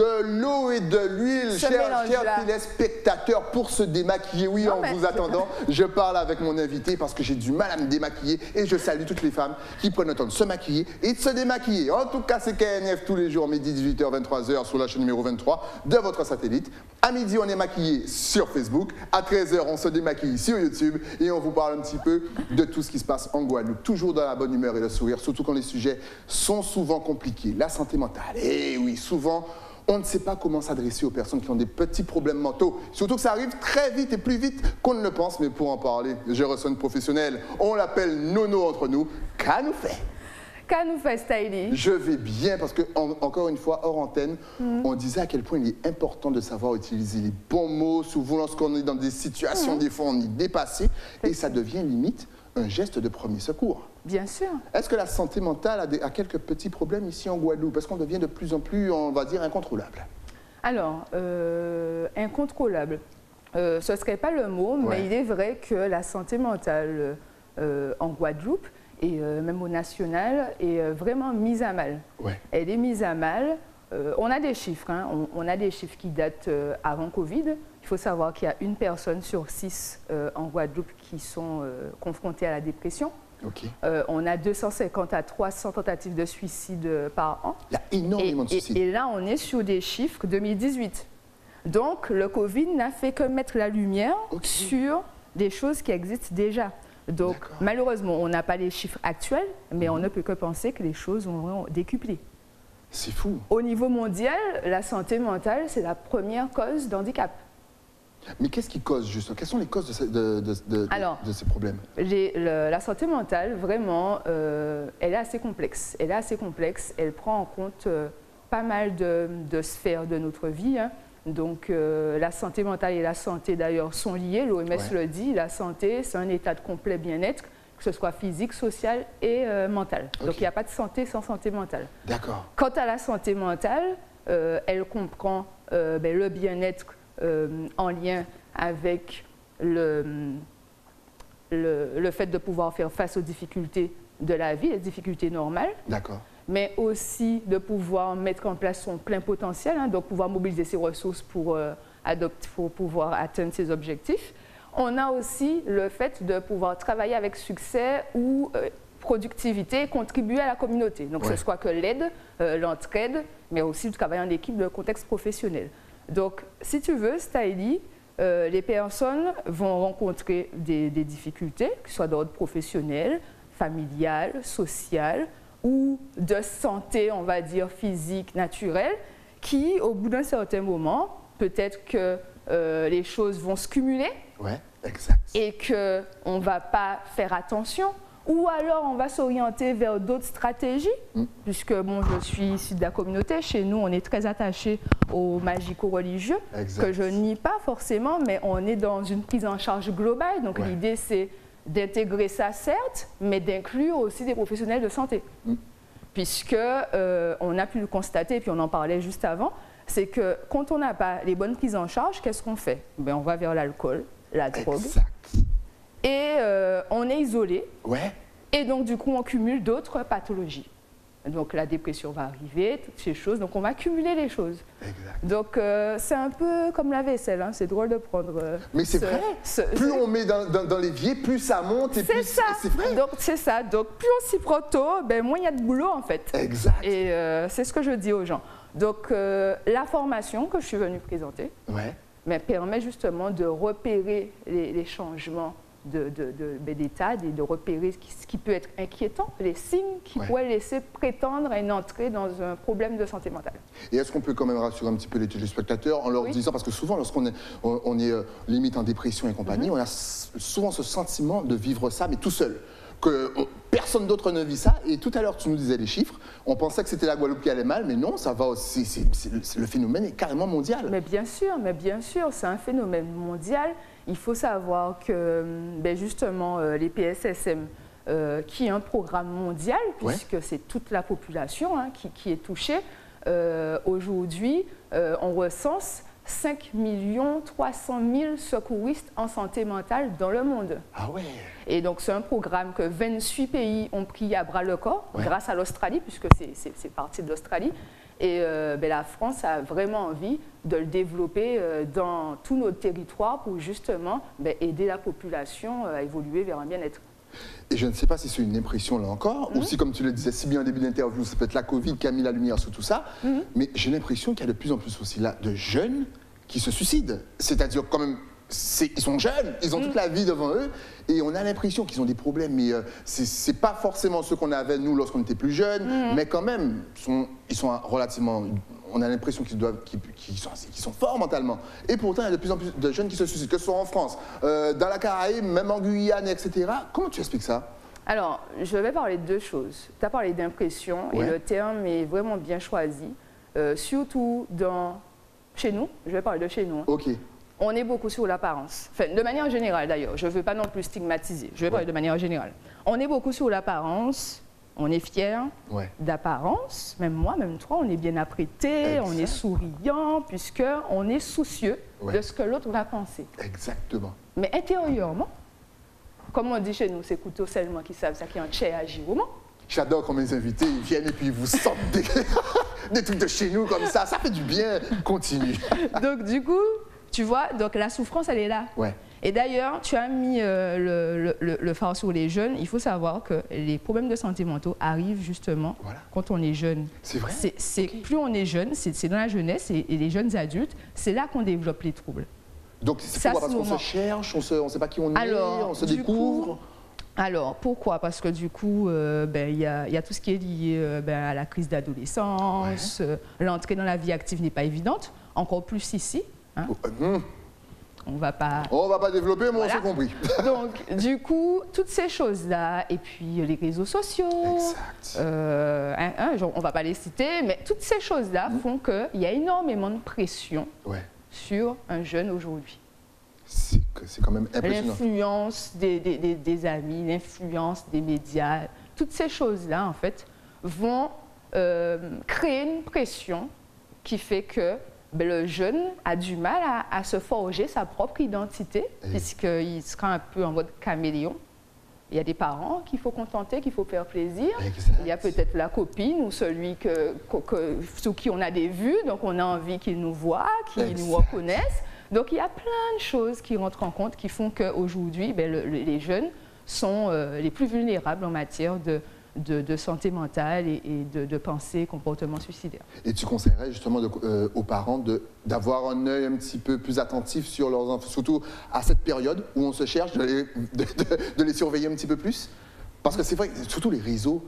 de l'eau et de l'huile, chers téléspectateurs, pour se démaquiller. Oui, non, en vous attendant, je parle avec mon invité parce que j'ai du mal à me démaquiller et je salue toutes les femmes qui prennent le temps de se maquiller et de se démaquiller. En tout cas, c'est KNF tous les jours, midi, 18h, 23h, sur la chaîne numéro 23 de votre satellite. À midi, on est maquillé sur Facebook. À 13h, on se démaquille sur YouTube et on vous parle un petit peu de tout ce qui se passe en Guadeloupe. Toujours dans la bonne humeur et le sourire, surtout quand les sujets sont souvent compliqués. La santé mentale, et oui, souvent, on ne sait pas comment s'adresser aux personnes qui ont des petits problèmes mentaux. Surtout que ça arrive très vite et plus vite qu'on ne le pense. Mais pour en parler, je reçois une professionnelle. On l'appelle Nono entre nous. Qu'a nous fait? Qu'a nous fait, Stylie? Je vais bien parce que, encore une fois, hors antenne, on disait à quel point il est important de savoir utiliser les bons mots. Souvent, lorsqu'on est dans des situations, des fois, on est dépassé et ça devient limite un geste de premier secours. Bien sûr. Est-ce que la santé mentale a quelques petits problèmes ici en Guadeloupe? Parce qu'on devient de plus en plus, on va dire, incontrôlable. Alors, incontrôlable, ce ne serait pas le mot, mais il est vrai que la santé mentale en Guadeloupe et même au national est vraiment mise à mal. Elle est mise à mal. On a des chiffres, hein. On a des chiffres qui datent avant Covid. Il faut savoir qu'il y a 1 personne sur 6 en Guadeloupe qui sont confrontées à la dépression. On a 250 à 300 tentatives de suicide par an. Il y a énormément de suicides. Et là, on est sur des chiffres 2018. Donc, le Covid n'a fait que mettre la lumière sur des choses qui existent déjà. Donc, malheureusement, on n'a pas les chiffres actuels, mais on ne peut que penser que les choses vont décupler. C'est fou. Au niveau mondial, la santé mentale, c'est la première cause d'handicap. Mais qu'est-ce qui cause justement? Quelles sont les causes de ces problèmes? La santé mentale, vraiment, elle est assez complexe. Elle est assez complexe. Elle prend en compte pas mal de sphères de notre vie. Hein. Donc, la santé mentale et la santé, d'ailleurs, sont liées. L'OMS le dit, la santé, c'est un état de complet bien-être, que ce soit physique, social et mental. Donc, il n'y a pas de santé sans santé mentale. D'accord. Quant à la santé mentale, elle comprend le bien-être en lien avec le fait de pouvoir faire face aux difficultés de la vie, les difficultés normales. D'accord. Mais aussi de pouvoir mettre en place son plein potentiel, hein, donc pouvoir mobiliser ses ressources pour pouvoir atteindre ses objectifs. On a aussi le fait de pouvoir travailler avec succès ou productivité, contribuer à la communauté. Donc, ce soit que l'aide, l'entraide, mais aussi le travail en équipe, le contexte professionnel. Donc, si tu veux, Stylie, les personnes vont rencontrer des difficultés, que ce soit d'ordre professionnel, familial, social ou de santé, on va dire, physique, naturelle, qui, au bout d'un certain moment, peut-être que les choses vont se cumuler et qu'on ne va pas faire attention. Ou alors, on va s'orienter vers d'autres stratégies, puisque bon, je suis issue de la communauté. Chez nous, on est très attaché aux magico-religieux, que je nie pas forcément, mais on est dans une prise en charge globale. Donc, l'idée, c'est d'intégrer ça, certes, mais d'inclure aussi des professionnels de santé. Puisque on a pu le constater, et puis on en parlait juste avant, c'est que quand on n'a pas les bonnes prises en charge, qu'est-ce qu'on fait? Ben, on va vers l'alcool, la drogue. Et on est isolé. Et donc, du coup, on cumule d'autres pathologies. Donc, la dépression va arriver, toutes ces choses. Donc, on va cumuler les choses. Donc, c'est un peu comme la vaisselle. Hein. C'est drôle de prendre... Mais c'est vrai. Plus on met dans l'évier, plus ça monte. C'est ça. Donc, c'est ça. Donc, plus on s'y prend tôt, ben, moins il y a de boulot, en fait. Et c'est ce que je dis aux gens. Donc, la formation que je suis venue présenter permet justement de repérer les changements d'état, de repérer ce qui peut être inquiétant, les signes qui pourraient laisser prétendre à une entrée dans un problème de santé mentale. Et est-ce qu'on peut quand même rassurer un petit peu les téléspectateurs en leur disant, parce que souvent lorsqu'on est limite en dépression et compagnie, on a souvent ce sentiment de vivre ça, mais tout seul, que personne d'autre ne vit ça. Et tout à l'heure, tu nous disais les chiffres, on pensait que c'était la Guadeloupe qui allait mal, mais non, ça va aussi, le phénomène est carrément mondial. Mais bien sûr, c'est un phénomène mondial. Il faut savoir que justement les PSSM, qui est un programme mondial, puisque c'est toute la population qui est touchée, aujourd'hui on recense 5 300 000 secouristes en santé mentale dans le monde. Et donc c'est un programme que 28 pays ont pris à bras le corps, grâce à l'Australie, puisque c'est parti de l'Australie. Et la France a vraiment envie de le développer dans tous nos territoires pour justement aider la population à évoluer vers un bien-être. Et je ne sais pas si c'est une impression là encore, ou si, comme tu le disais si bien au début de l'interview, c'est peut-être la Covid qui a mis la lumière sur tout ça, mais j'ai l'impression qu'il y a de plus en plus aussi là de jeunes qui se suicident. C'est-à-dire quand même, ils sont jeunes, ils ont toute la vie devant eux, et on a l'impression qu'ils ont des problèmes, mais c'est pas forcément ceux qu'on avait nous lorsqu'on était plus jeunes, mais quand même, ils sont relativement... On a l'impression qu'ils sont forts mentalement. Et pourtant, il y a de plus en plus de jeunes qui se suicident, que ce soit en France, dans la Caraïbe, même en Guyane, etc. Comment tu expliques ça? Alors, je vais parler de deux choses. Tu as parlé d'impression, et le terme est vraiment bien choisi. Surtout chez nous, je vais parler de chez nous. Ok. On est beaucoup sur l'apparence. Enfin, de manière générale d'ailleurs, je ne veux pas non plus stigmatiser, je vais parler de manière générale. On est beaucoup sur l'apparence. On est fier d'apparence, même moi, même toi, on est bien apprêté, on est souriant, puisqu'on est soucieux de ce que l'autre va penser. Exactement. Mais intérieurement, comme on dit chez nous, c'est couteau seulement qui savent ça qui en tchè à girouement. J'adore quand mes invités ils viennent et puis ils vous sortent des trucs de chez nous comme ça fait du bien, continue. Donc du coup, tu vois, donc la souffrance, elle est là. Ouais. Et d'ailleurs, tu as mis le phare sur les jeunes. Il faut savoir que les problèmes de santé mentale arrivent justement quand on est jeune. C'est vrai? Plus on est jeune, c'est dans la jeunesse et les jeunes adultes, c'est là qu'on développe les troubles. Donc c'est pourquoi? Parce qu'on se cherche, on ne sait pas qui on est, on se découvre. Alors, pourquoi? Parce que du coup, y a tout ce qui est lié à la crise d'adolescence. L'entrée dans la vie active n'est pas évidente, encore plus ici. Hein. On va pas développer, mais on s'est compris. Donc, du coup, toutes ces choses-là, et puis les réseaux sociaux, on ne va pas les citer, mais toutes ces choses-là font qu'il y a énormément de pression sur un jeune aujourd'hui. C'est quand même impressionnant. L'influence des amis, l'influence des médias, toutes ces choses-là, en fait, vont créer une pression qui fait que le jeune a du mal à se forger sa propre identité, puisqu'il sera un peu en mode caméléon. Il y a des parents qu'il faut contenter, qu'il faut faire plaisir. Il y a peut-être la copine ou celui sous qui on a des vues, donc on a envie qu'il nous voit, qu'il nous reconnaisse. Donc il y a plein de choses qui rentrent en compte qui font qu'aujourd'hui, les jeunes sont les plus vulnérables en matière de santé mentale et de pensée, comportement suicidaire. Et tu conseillerais justement aux parents d'avoir un œil un petit peu plus attentif sur leurs enfants, surtout à cette période où on se cherche, de les surveiller un petit peu plus? Parce que c'est vrai, surtout les réseaux,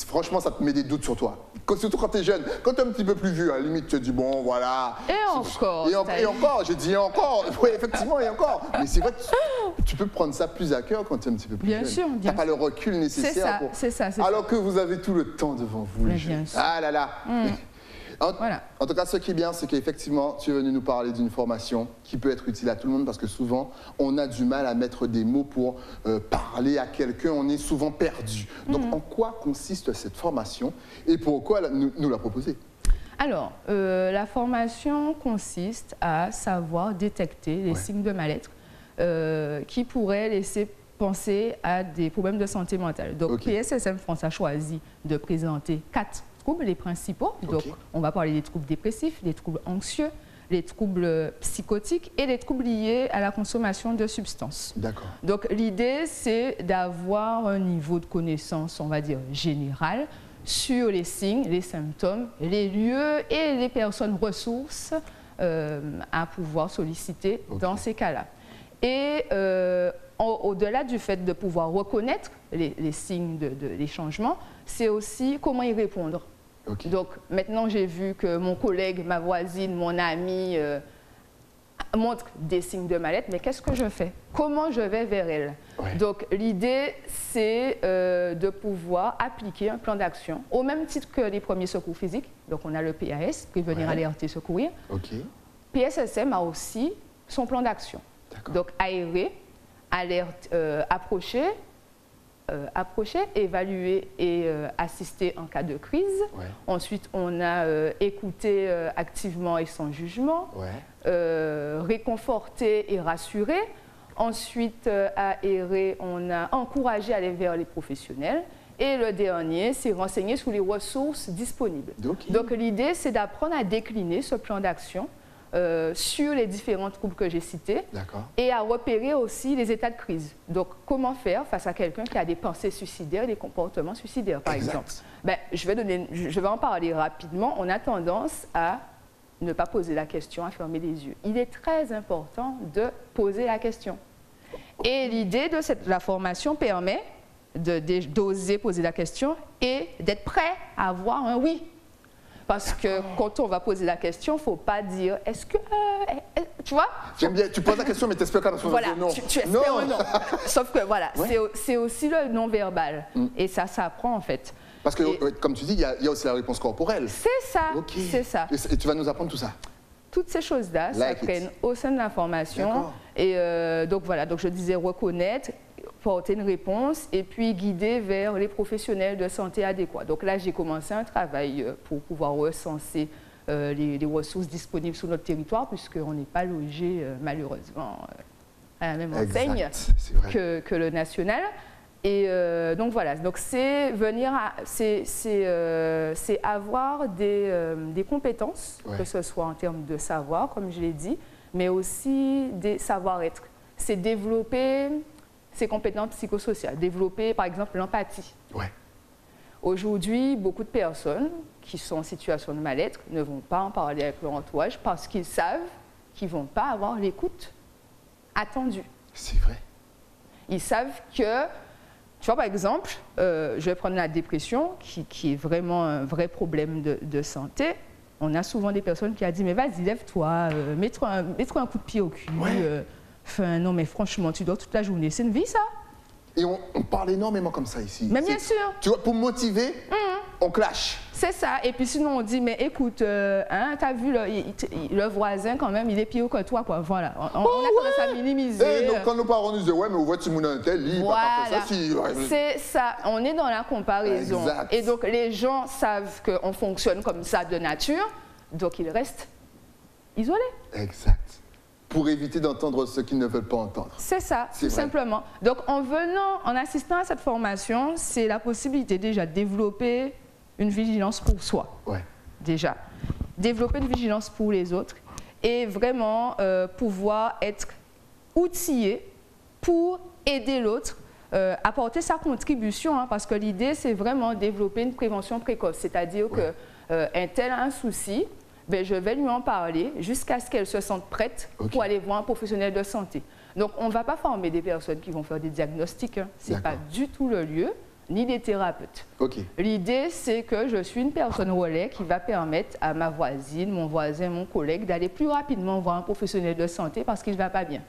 franchement, ça te met des doutes sur toi. Surtout quand tu es jeune. Quand tu es un petit peu plus vieux, à la limite, tu te dis, bon, voilà. Et encore. Et encore, j'ai dit encore. Oui, effectivement, et encore. Mais c'est vrai que tu peux prendre ça plus à cœur quand tu es un petit peu plus jeune. Bien sûr. Tu n'as pas le recul nécessaire. C'est ça. Alors que vous avez tout le temps devant vous, les jeunes. Ah là là. En tout cas, ce qui est bien, c'est qu'effectivement, tu es venu nous parler d'une formation qui peut être utile à tout le monde parce que souvent, on a du mal à mettre des mots pour parler à quelqu'un. On est souvent perdu. Donc, en quoi consiste cette formation et pourquoi nous la proposer? Alors, la formation consiste à savoir détecter les signes de mal-être qui pourraient laisser penser à des problèmes de santé mentale. Donc, PSSM France a choisi de présenter 4 troubles, les principaux. Donc, on va parler des troubles dépressifs, des troubles anxieux, les troubles psychotiques et les troubles liés à la consommation de substances. D'accord. Donc, l'idée, c'est d'avoir un niveau de connaissance, on va dire, général sur les signes, les symptômes, les lieux et les personnes ressources à pouvoir solliciter dans ces cas-là. Et au-delà du fait de pouvoir reconnaître les signes des changements, c'est aussi comment y répondre. Donc maintenant, j'ai vu que mon collègue, ma voisine, mon ami montre des signes de mal-être, mais qu'est-ce que je fais? Comment je vais vers elle? Donc l'idée, c'est de pouvoir appliquer un plan d'action au même titre que les premiers secours physiques. Donc on a le PAS, prévenir, alerter, secourir. PSSM a aussi son plan d'action. Donc aérer, alerte, approcher, évaluer et assister en cas de crise. Ensuite, on a écouter activement et sans jugement, réconforter et rassurer. Ensuite, aérer, on a encouragé à aller vers les professionnels. Et le dernier, c'est renseigner sur les ressources disponibles. Okay. Donc l'idée, c'est d'apprendre à décliner ce plan d'action sur les différents troubles que j'ai cités et à repérer aussi les états de crise. Donc comment faire face à quelqu'un qui a des pensées suicidaires et des comportements suicidaires, par exemple. Je vais en parler rapidement. On a tendance à ne pas poser la question, à fermer les yeux. Il est très important de poser la question. Et l'idée de la formation permet d'oser poser la question et d'être prêt à avoir un oui. Parce que quand on va poser la question, il ne faut pas dire « est-ce que… tu vois ?» J'aime bien, tu poses la question mais tu espères qu'elle va voilà, non. Tu espères un non. Sauf que voilà, c'est aussi le non-verbal. Et ça s'apprend en fait. Parce que, comme tu dis, il y a aussi la réponse corporelle. C'est ça, c'est ça. Et tu vas nous apprendre tout ça? Toutes ces choses-là s'apprennent au sein de la formation. Et donc voilà, donc je disais reconnaître, porter une réponse et puis guider vers les professionnels de santé adéquats. Donc là, j'ai commencé un travail pour pouvoir recenser les ressources disponibles sur notre territoire puisqu'on n'est pas logé malheureusement à la même enseigne que le national. Et donc voilà, donc c'est avoir des compétences, que ce soit en termes de savoir, comme je l'ai dit, mais aussi des savoir-être. C'est développer ses compétences psychosociales, développer par exemple l'empathie. Aujourd'hui, beaucoup de personnes qui sont en situation de mal-être ne vont pas en parler avec leur entourage parce qu'ils savent qu'ils ne vont pas avoir l'écoute attendue. C'est vrai. Ils savent que… Tu vois, par exemple, je vais prendre la dépression, qui est vraiment un vrai problème de santé. On a souvent des personnes qui ont dit « mais vas-y, lève-toi, mets-toi un coup de pied au cul. Enfin, non, mais franchement, tu dors toute la journée. C'est une vie, ça ?» Et on parle énormément comme ça ici. Mais bien sûr. Tu vois, pour motiver, on clash. C'est ça. Et puis sinon, on dit, mais écoute, t'as vu le voisin quand même, il est pire que toi, quoi. Voilà. On a tendance à minimiser. Et donc, quand nos parents nous disaient, ouais, mais où vois-tu mon tel lit, voilà. ça, si. C'est ça. On est dans la comparaison. Exact. Et donc, les gens savent qu'on fonctionne comme ça de nature, donc ils restent isolés. Exact. Pour éviter d'entendre ce qu'ils ne veulent pas entendre. C'est ça, tout simplement. Donc, en assistant à cette formation, c'est la possibilité déjà de développer une vigilance pour soi. Déjà. Développer une vigilance pour les autres et vraiment pouvoir être outillé pour aider l'autre, apporter sa contribution, parce que l'idée, c'est vraiment développer une prévention précoce. C'est-à-dire qu'un tel a un souci, ben, je vais lui en parler jusqu'à ce qu'elle se sente prête pour aller voir un professionnel de santé. Donc, on ne va pas former des personnes qui vont faire des diagnostics. Ce n'est pas du tout le lieu, ni des thérapeutes. L'idée, c'est que je suis une personne relais qui va permettre à ma voisine, mon voisin, mon collègue d'aller plus rapidement voir un professionnel de santé parce qu'il ne va pas bien.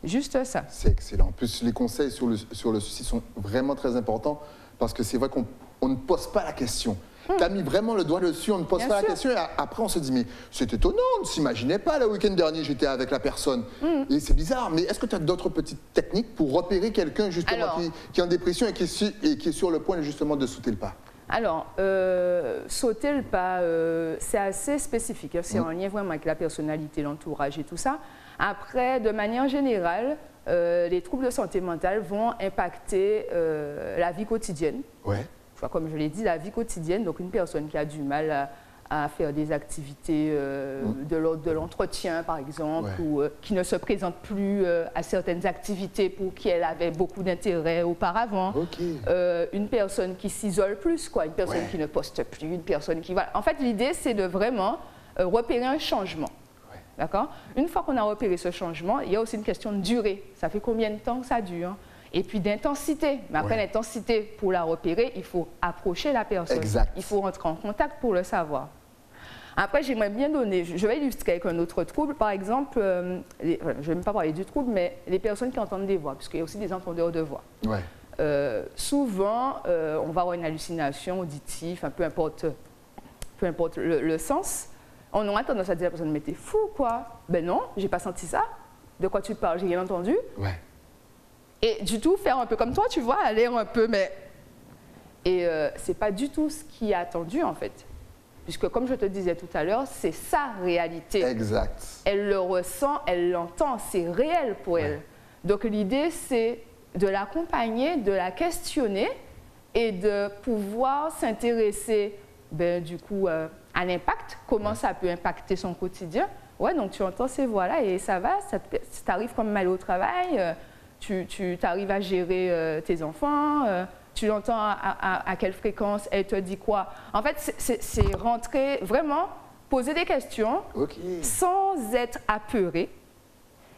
Juste ça. C'est excellent. En plus, les conseils sur le suicide sont vraiment très importants parce que c'est vrai qu'on ne pose pas la question. Tu as mis vraiment le doigt dessus, on ne pose pas la question et après on se dit mais c'est étonnant, on ne s'imaginait pas le week-end dernier j'étais avec la personne. Et c'est bizarre, mais est-ce que tu as d'autres petites techniques pour repérer quelqu'un justement qui est en dépression et qui est sur le point justement de sauter le pas? Alors, sauter le pas, c'est assez spécifique, c'est en lien vraiment avec la personnalité, l'entourage et tout ça. Après, de manière générale, les troubles de santé mentale vont impacter la vie quotidienne. Comme je l'ai dit, la vie quotidienne, donc une personne qui a du mal à faire des activités de l'ordre de l'entretien, par exemple, ou qui ne se présente plus à certaines activités pour qui elle avait beaucoup d'intérêt auparavant. Une personne qui s'isole plus, une personne qui ne poste plus, une personne qui… Voilà. En fait, l'idée, c'est de vraiment repérer un changement. D'accord ? Une fois qu'on a repéré ce changement, il y a aussi une question de durée. Ça fait combien de temps que ça dure ? Et puis d'intensité. Mais après l'intensité, pour la repérer, il faut approcher la personne. Il faut rentrer en contact pour le savoir. Après, j'aimerais bien donner, je vais illustrer avec un autre trouble. Par exemple, je ne vais même pas parler du trouble, mais les personnes qui entendent des voix, puisqu'il y a aussi des entendeurs de voix. Souvent, on va avoir une hallucination auditive, peu importe le sens. On aura tendance à dire à la personne, mais t'es fou, quoi. Ben non, j'ai pas senti ça. De quoi tu parles? J'ai rien entendu. Et du tout, faire un peu comme toi, tu vois, aller un peu, mais… Et c'est pas du tout ce qui est attendu, en fait. Puisque, comme je te disais tout à l'heure, c'est sa réalité. Elle le ressent, elle l'entend, c'est réel pour elle. Donc, l'idée, c'est de l'accompagner, de la questionner et de pouvoir s'intéresser du coup à l'impact, comment ça peut impacter son quotidien. Ouais, donc tu entends ces voix-là et ça va, ça t'arrive comme mal au travail, tu arrives à gérer tes enfants, tu l'entends à quelle fréquence, elle te dit quoi. En fait, c'est rentrer vraiment, poser des questions sans être apeuré.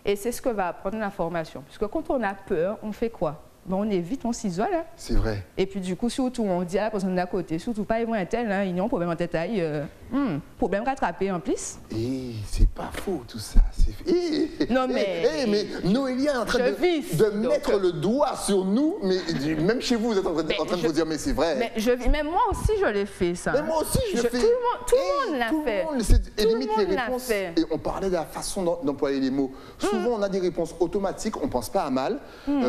Et c'est ce que va apprendre la formation. Parce que quand on a peur, on fait quoi? On évite, on s'isole. Hein. C'est vrai. Et puis du coup, surtout, on dit à la personne d'à côté, surtout pas, ils vont un tel, hein, ils ont un problème en tête, problème rattrapé en plus. Et c'est pas faux tout ça. Non mais... mais Noélie est en train de mettre le doigt sur nous, mais même chez vous, vous êtes en train de vous dire, mais c'est vrai. Mais moi aussi, je l'ai fait, ça. Mais moi aussi, je l'ai fait. Tout le monde l'a fait. Et limite, les réponses, et on parlait de la façon d'employer les mots. Souvent, on a des réponses automatiques, on pense pas à mal.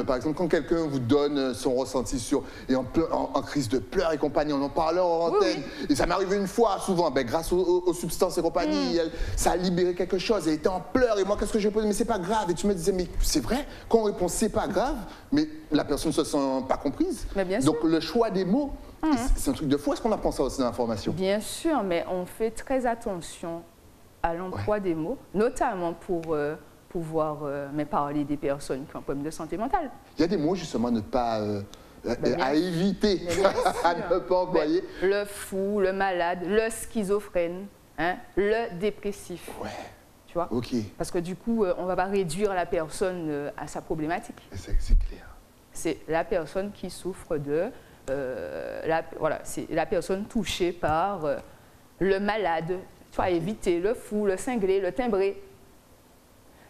Par exemple, quand quelqu'un vous donne son ressenti et en crise de pleurs et compagnie, on en parle en antenne. Et ça m'est arrivé une fois, souvent, grâce aux substances et compagnie, ça a libéré quelque chose, elle était en pleurs, et moi, qu'est-ce que je pose? Mais c'est pas grave. Et tu me disais, mais c'est vrai, quand on répond c'est pas grave, mais la personne ne se sent pas comprise. Mais bien Donc sûr. le choix des mots, c'est un truc de fou. Est-ce qu'on apprend ça aussi dans l'information? Bien sûr, mais on fait très attention à l'emploi des mots, notamment pour pouvoir parler des personnes qui ont un problème de santé mentale. Il y a des mots justement à éviter, à ne pas employer. Le fou, le malade, le schizophrène, hein, le dépressif. Ouais. Tu vois? Parce que du coup, on ne va pas réduire la personne à sa problématique. C'est clair. C'est la personne qui souffre de... c'est la personne touchée par le malade. Tu vas éviter le fou, le cinglé, le timbré.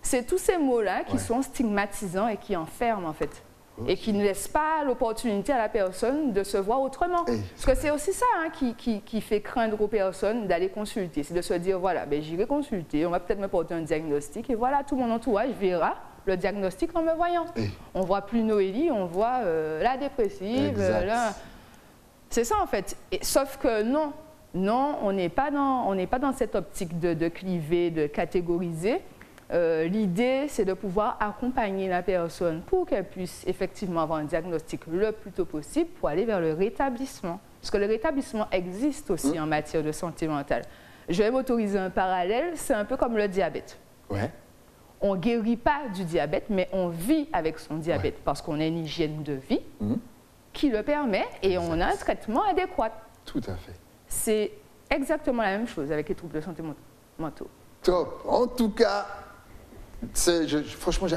C'est tous ces mots-là qui sont stigmatisants et qui enferment en fait. Et qui ne laissent pas l'opportunité à la personne de se voir autrement. Parce que c'est aussi ça qui fait craindre aux personnes d'aller consulter. C'est de se dire, voilà, j'irai consulter, on va peut-être me porter un diagnostic et voilà, tout mon entourage verra le diagnostic en me voyant. On ne voit plus Noélie, on voit la dépressive. C'est ça en fait. Sauf que non, on n'est pas dans cette optique de cliver, de catégoriser. L'idée, c'est de pouvoir accompagner la personne pour qu'elle puisse effectivement avoir un diagnostic le plus tôt possible pour aller vers le rétablissement. Parce que le rétablissement existe aussi en matière de santé mentale. Je vais m'autoriser un parallèle, c'est un peu comme le diabète. On ne guérit pas du diabète, mais on vit avec son diabète parce qu'on a une hygiène de vie qui le permet et on a un traitement adéquat. Tout à fait. C'est exactement la même chose avec les troubles de santé mentaux. Top. En tout cas, franchement,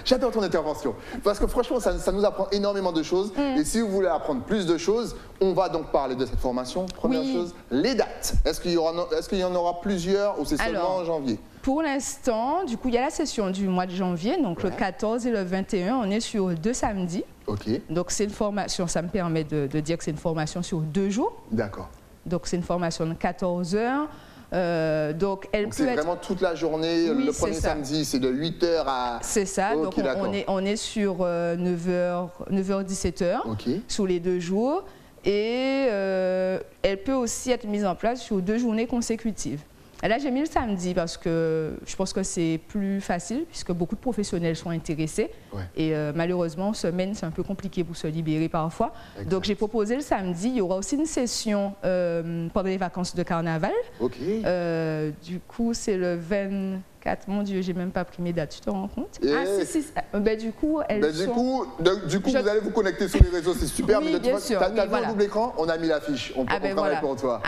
j'adore ton intervention. Parce que franchement, ça nous apprend énormément de choses. Et si vous voulez apprendre plus de choses, on va donc parler de cette formation. Première chose, les dates. Est-ce qu'il y en aura plusieurs ou c'est seulement en janvier? Pour l'instant, du coup, il y a la session du mois de janvier, donc le 14 et le 21, on est sur 2 samedis. Donc c'est une formation, ça me permet de dire que c'est une formation sur 2 jours. D'accord. Donc c'est une formation de 14 heures. Donc c'est vraiment toute la journée, le premier samedi, c'est de 8h à... C'est ça, donc on est sur 9h, 17h sur les 2 jours. Et elle peut aussi être mise en place sur 2 journées consécutives. Et là, j'ai mis le samedi parce que je pense que c'est plus facile puisque beaucoup de professionnels sont intéressés. Et malheureusement, en semaine, c'est un peu compliqué pour se libérer parfois. Donc, j'ai proposé le samedi. Il y aura aussi une session pendant les vacances de carnaval. Du coup, c'est le 24. Mon Dieu, j'ai même pas pris mes dates, tu te rends compte? Si. Du coup, vous allez vous connecter sur les réseaux, c'est super. Oui, bien sûr. Tu as vu le double écran? On a mis l'affiche. On travaille pour toi.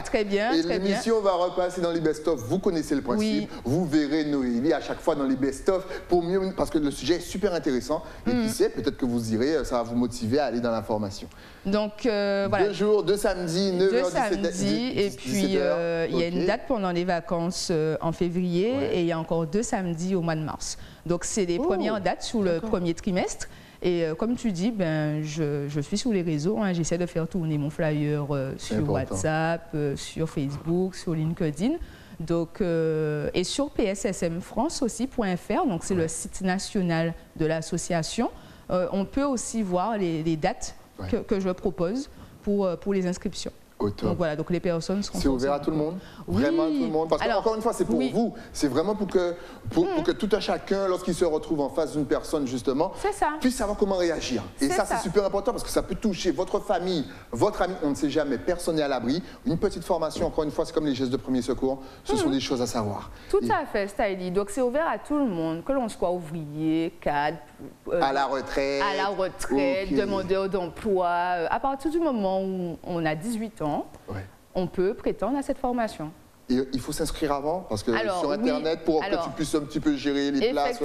Très bien. Et l'émission va repasser dans les best-of. Vous connaissez le principe. Vous verrez Noélie à chaque fois dans les best-of pour mieux, parce que le sujet est super intéressant. Et qui sait, peut-être que vous irez, ça va vous motiver à aller dans la formation. Donc, voilà. 2 jours, 2 samedis, 9h, 17h. Et puis, il y a une date pendant les vacances en février. Et il y a encore 2 samedis au mois de mars. Donc, c'est les premières dates sous le premier trimestre. Et comme tu dis, je suis sur les réseaux. J'essaie de faire tourner mon flyer sur WhatsApp, sur Facebook, sur LinkedIn. Donc, et sur pssmfrance aussi.fr, donc c'est le site national de l'association. On peut aussi voir les dates que je propose pour les inscriptions. Donc voilà, donc les personnes seront... C'est ouvert à tout le monde? Oui. Vraiment à tout le monde? Parce que, encore une fois, c'est pour vous. C'est vraiment pour que tout un chacun, lorsqu'il se retrouve en face d'une personne, justement, puisse savoir comment réagir. Et ça, c'est super important parce que ça peut toucher votre famille, votre ami, on ne sait jamais, personne n'est à l'abri. Une petite formation, encore une fois, c'est comme les gestes de premier secours, ce sont des choses à savoir. Tout à fait, Stylie. Donc c'est ouvert à tout le monde, que l'on soit ouvrier, cadre, à la retraite, demandeur d'emploi. À partir du moment où on a 18 ans, on peut prétendre à cette formation. Et il faut s'inscrire avant, parce que sur Internet, pour que tu puisses un petit peu gérer les places.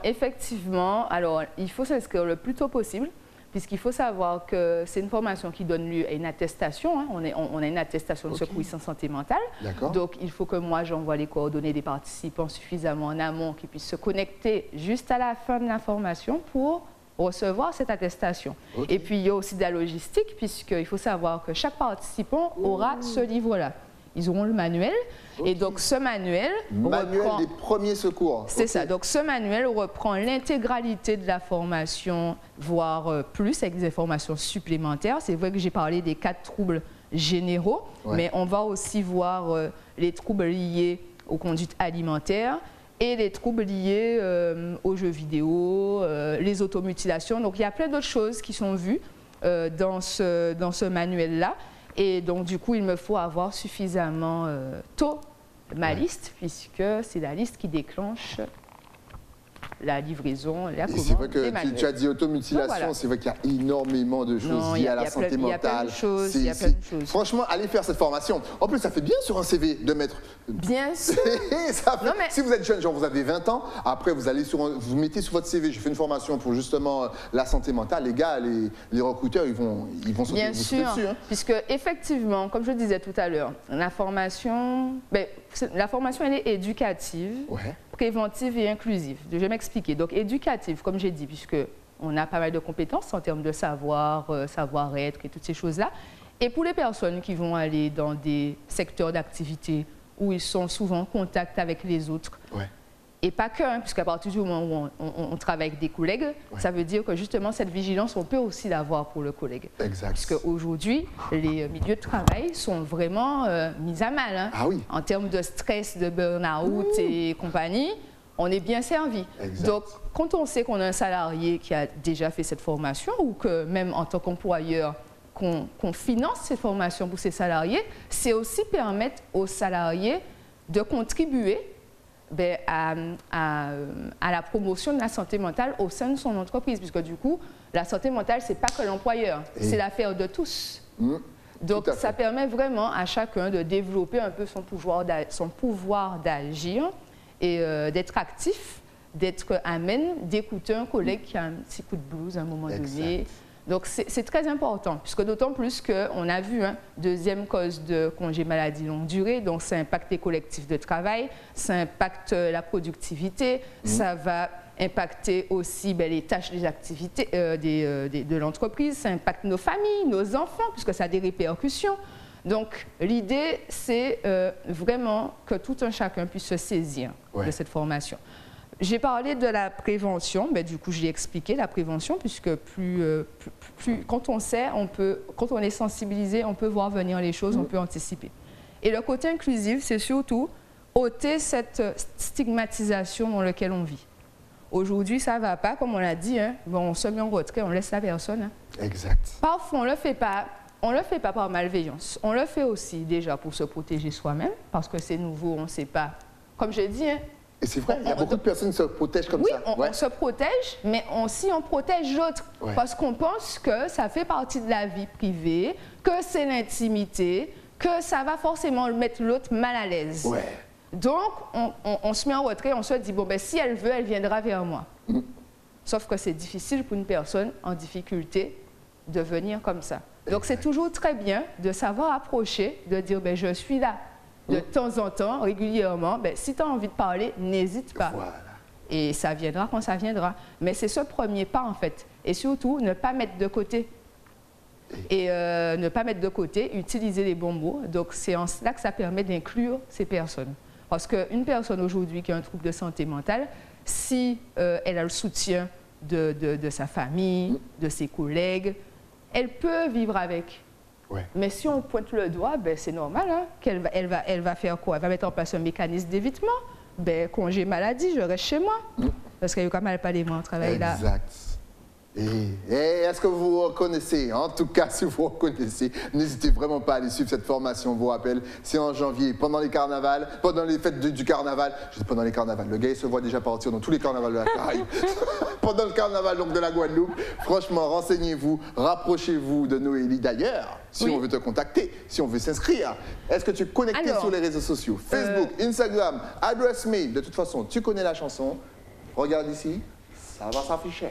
Effectivement. Alors, il faut s'inscrire le plus tôt possible, puisqu'il faut savoir que c'est une formation qui donne lieu à une attestation. Hein. On a une attestation de secourisme en santé mentale. Donc, il faut que moi, j'envoie les coordonnées des participants suffisamment en amont qui puissent se connecter juste à la fin de la formation pour recevoir cette attestation. Et puis, il y a aussi de la logistique, puisqu'il faut savoir que chaque participant aura ce livre-là. Ils auront le manuel. Et donc, ce manuel reprend... des premiers secours. C'est ça. Donc, ce manuel reprend l'intégralité de la formation, voire plus, avec des informations supplémentaires. C'est vrai que j'ai parlé des 4 troubles généraux, mais on va aussi voir les troubles liés aux conduites alimentaires et les troubles liés aux jeux vidéo, les automutilations. Donc, il y a plein d'autres choses qui sont vues dans ce manuel-là. Et donc, du coup, il me faut avoir suffisamment tôt ma liste, puisque c'est la liste qui déclenche la livraison, la commande. C'est vrai que tu as dit automutilation, c'est vrai qu'il y a énormément de choses liées à la santé mentale. Il y a plein de choses. Franchement, allez faire cette formation. En plus, ça fait bien sur un CV de mettre... Bien sûr. Si vous êtes jeune, genre vous avez 20 ans, après vous allez vous mettez sur votre CV, j'ai fait une formation pour justement la santé mentale, les gars, les recruteurs, ils vont sauter, bien sûr, dessus. Hein. Puisque effectivement, comme je disais tout à l'heure, la formation, elle est éducative. Préventive et inclusive. Je vais m'expliquer. Donc, éducative, comme j'ai dit, puisqu'on a pas mal de compétences en termes de savoir, savoir-être et toutes ces choses-là. Et pour les personnes qui vont aller dans des secteurs d'activité où ils sont souvent en contact avec les autres, et pas que, puisqu'à partir du moment où on travaille avec des collègues, ça veut dire que justement, cette vigilance, on peut aussi l'avoir pour le collègue. Exact. Parce qu'aujourd'hui, les milieux de travail sont vraiment mis à mal. Hein. Ah oui. En termes de stress, de burn-out et compagnie, on est bien servi. Exact. Donc, quand on sait qu'on a un salarié qui a déjà fait cette formation, ou que même en tant qu'employeur, qu'on finance cette formation pour ses salariés, c'est aussi permettre aux salariés de contribuer à la promotion de la santé mentale au sein de son entreprise, puisque du coup, la santé mentale, ce n'est pas que l'employeur, c'est l'affaire de tous. Donc, ça permet vraiment à chacun de développer un peu son pouvoir d'agir et d'être actif, d'être amène, d'écouter un collègue qui a un petit coup de blues à un moment donné. Donc, c'est très important, puisque d'autant plus qu'on a vu, deuxième cause de congé maladie longue durée, donc ça impacte les collectifs de travail, ça impacte la productivité, ça va impacter aussi les tâches, les activités de l'entreprise, ça impacte nos familles, nos enfants, puisque ça a des répercussions. Donc, l'idée, c'est vraiment que tout un chacun puisse se saisir de cette formation. J'ai parlé de la prévention, du coup je l'ai expliqué, la prévention, puisque quand on sait, quand on est sensibilisé, on peut voir venir les choses, on peut anticiper. Et le côté inclusif, c'est surtout ôter cette stigmatisation dans laquelle on vit. Aujourd'hui, ça ne va pas, comme on l'a dit, on se met en retrait, on laisse la personne. Exact. Parfois, on ne le fait pas. On ne le fait pas par malveillance. On le fait aussi déjà pour se protéger soi-même, parce que c'est nouveau, on ne sait pas. Comme je dis, et c'est vrai, il y a beaucoup de personnes qui se protègent comme ça. Oui, on se protège, mais aussi on protège l'autre. Parce qu'on pense que ça fait partie de la vie privée, que c'est l'intimité, que ça va forcément mettre l'autre mal à l'aise. Donc, on se met en retrait, on se dit, si elle veut, elle viendra vers moi. Sauf que c'est difficile pour une personne en difficulté de venir comme ça. Donc, c'est toujours très bien de savoir approcher, de dire, je suis là. De temps en temps, régulièrement, si tu as envie de parler, n'hésite pas. Et ça viendra quand ça viendra. Mais c'est ce premier pas, en fait. Et surtout, ne pas mettre de côté. Et ne pas mettre de côté, utiliser les bons mots. Donc, c'est en cela que ça permet d'inclure ces personnes. Parce qu'une personne aujourd'hui qui a un trouble de santé mentale, si elle a le soutien de sa famille, de ses collègues, elle peut vivre avec. Ouais. Mais si on pointe le doigt, ben, c'est normal. Hein, elle va faire quoi? Elle va mettre en place un mécanisme d'évitement. Ben, congé maladie, je reste chez moi. Parce qu'elle a quand même pas les mains au travail là. Exact. Et est-ce que vous vous reconnaissez? En tout cas, si vous vous reconnaissez, n'hésitez vraiment pas à aller suivre cette formation. Je vous rappelle, c'est en janvier, pendant les carnavals, pendant les fêtes du carnaval. Je dis pendant les carnavals, le gars il se voit déjà partir dans tous les carnavals de la Caraïbe. Pendant le carnaval donc, de la Guadeloupe. Franchement, renseignez-vous, rapprochez-vous de Noélie. D'ailleurs, si on veut te contacter, si on veut s'inscrire, est-ce que tu es connecté sur les réseaux sociaux? Facebook, Instagram, adresse mail. De toute façon, tu connais la chanson. Regarde ici, ça va s'afficher.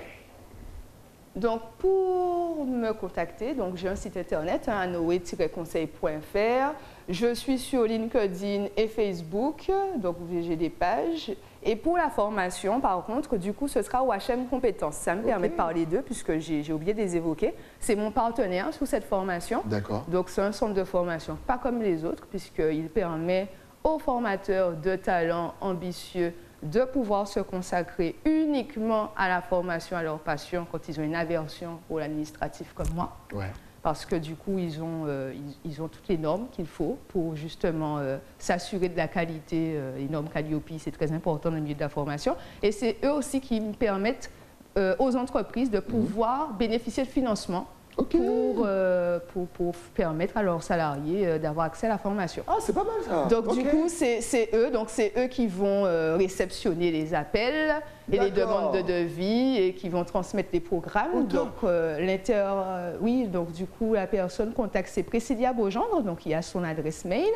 Donc, pour me contacter, j'ai un site internet, anoé-conseil.fr. Je suis sur LinkedIn et Facebook, donc j'ai des pages. Et pour la formation, par contre, du coup, ce sera OHM Compétences. Ça me permet de parler d'eux, puisque j'ai oublié de les évoquer. C'est mon partenaire sur cette formation. D'accord. Donc, c'est un centre de formation, pas comme les autres, puisqu'il permet aux formateurs de talents ambitieux de pouvoir se consacrer uniquement à la formation, à leur passion, quand ils ont une aversion pour l'administratif comme moi. Ouais. Parce que du coup, ils ont toutes les normes qu'il faut pour justement s'assurer de la qualité. Les normes Calliope, c'est très important dans le milieu de la formation. Et c'est eux aussi qui me permettent aux entreprises de pouvoir bénéficier de financement pour permettre à leurs salariés d'avoir accès à la formation. Ah, c'est pas mal ça. Donc du coup, c'est eux qui vont réceptionner les appels et les demandes de devis et qui vont transmettre les programmes. Donc donc du coup, la personne contacte, c'est Priscilla Beaugendre, donc il y a son adresse mail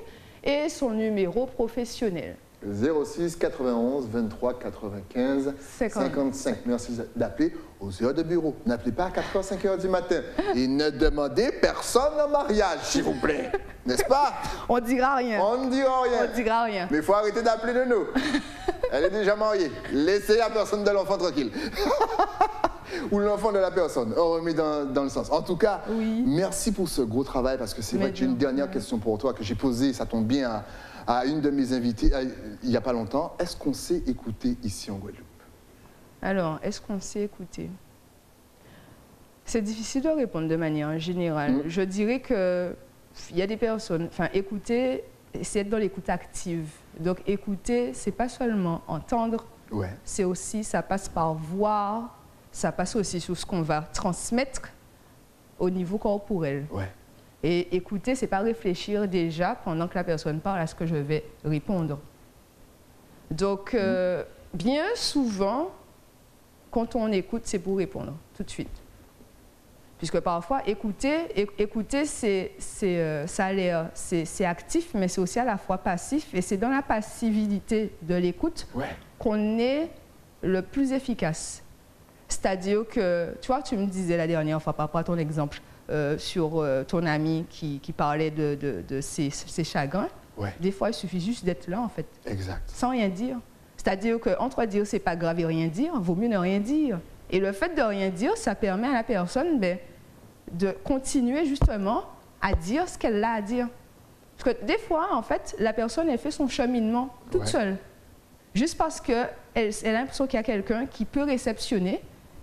et son numéro professionnel. 06 91 23 95 55. Merci d'appeler aux heures de bureau. N'appelez pas à 4h, 5h du matin. Et ne demandez personne en mariage, s'il vous plaît. N'est-ce pas? On ne dira rien. On ne dira rien. On ne dira rien. Mais il faut arrêter d'appeler de nous. Elle est déjà mariée. Laissez la personne de l'enfant tranquille. Ou l'enfant de la personne. On remet dans le sens. En tout cas, merci pour ce gros travail parce que c'est vrai que j'ai une dernière question pour toi que j'ai posée. Ça tombe bien à une de mes invitées il n'y a pas longtemps. Est-ce qu'on sait écouter ici en Guadeloupe? Alors, est-ce qu'on sait écouter? C'est difficile de répondre de manière générale. Je dirais qu'il y a des personnes... Enfin, écouter, c'est être dans l'écoute active. Donc, écouter, c'est pas seulement entendre, c'est aussi, ça passe par voir, ça passe aussi sur ce qu'on va transmettre au niveau corporel. Et écouter, c'est pas réfléchir déjà pendant que la personne parle à ce que je vais répondre. Donc, bien souvent, quand on écoute, c'est pour répondre tout de suite. Puisque parfois, écouter c'est actif, mais c'est aussi à la fois passif. Et c'est dans la passivité de l'écoute qu'on est le plus efficace. C'est-à-dire que, tu vois, tu me disais la dernière fois, par rapport à ton exemple, sur ton ami qui parlait de ses chagrins. Des fois, il suffit juste d'être là, en fait. Exact. Sans rien dire. C'est-à-dire qu'entre dire c'est pas grave et rien dire, vaut mieux ne rien dire. Et le fait de rien dire, ça permet à la personne de continuer justement à dire ce qu'elle a à dire. Parce que des fois, en fait, la personne, elle fait son cheminement toute seule. Juste parce qu'elle a l'impression qu'il y a quelqu'un qui peut réceptionner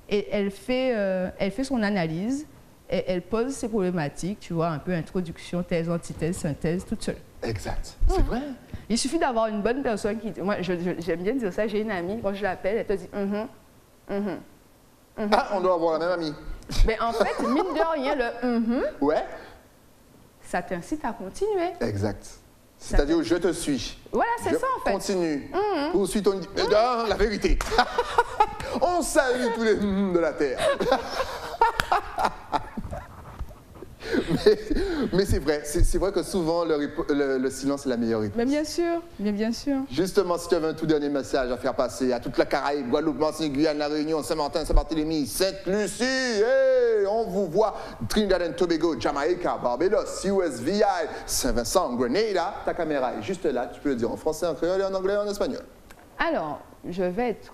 et elle fait son analyse, et elle pose ses problématiques, tu vois, un peu introduction, thèse, antithèse, synthèse, toute seule. Exact. C'est vrai. Il suffit d'avoir une bonne personne qui... Moi, j'aime bien dire ça. J'ai une amie, quand je l'appelle, elle te dit Ah, on doit avoir la même amie. Mais en fait, mine de rien, le ça t'incite à continuer. Exact. C'est-à-dire, je te suis. Voilà, c'est ça en fait. Continue. Poursuis ton... la vérité. On salue tous les de la terre. Mais c'est vrai que souvent le silence est la meilleure réponse. Mais bien sûr, bien sûr. Justement, si tu avais un tout dernier message à faire passer à toute la Caraïbe, Guadeloupe, Martinique, Guyane, La Réunion, Saint-Martin, Saint-Barthélemy, Sainte-Lucie, hey, on vous voit, Trinidad and Tobago, Jamaïca, Barbados, USVI, Saint-Vincent, Grenada, ta caméra est juste là, tu peux le dire en français, en créole, en anglais, en espagnol. Alors, je vais être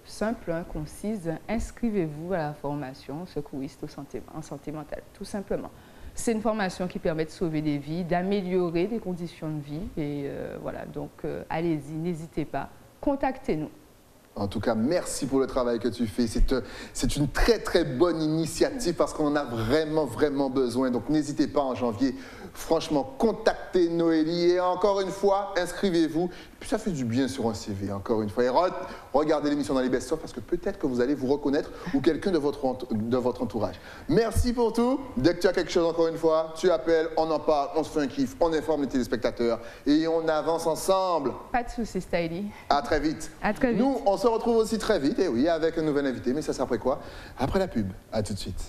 simple, concise. Inscrivez-vous à la formation secouriste en santé mentale, tout simplement. C'est une formation qui permet de sauver des vies, d'améliorer les conditions de vie. Et voilà, donc allez-y, n'hésitez pas, contactez-nous. En tout cas, merci pour le travail que tu fais. C'est une très, très bonne initiative parce qu'on en a vraiment, vraiment besoin. Donc, n'hésitez pas en janvier. Franchement, contactez Noélie et encore une fois, inscrivez-vous. Puis ça fait du bien sur un CV, encore une fois. Et regardez l'émission dans les best-of parce que peut-être que vous allez vous reconnaître ou quelqu'un de votre entourage. Merci pour tout. Dès que tu as quelque chose, encore une fois, tu appelles, on en parle, on se fait un kiff, on informe les téléspectateurs et on avance ensemble. Pas de soucis, Stylie. À très vite. À très vite. Nous, on se retrouve aussi très vite, et oui, avec un nouvel invité. Mais ça, c'est après quoi? Après la pub. À tout de suite.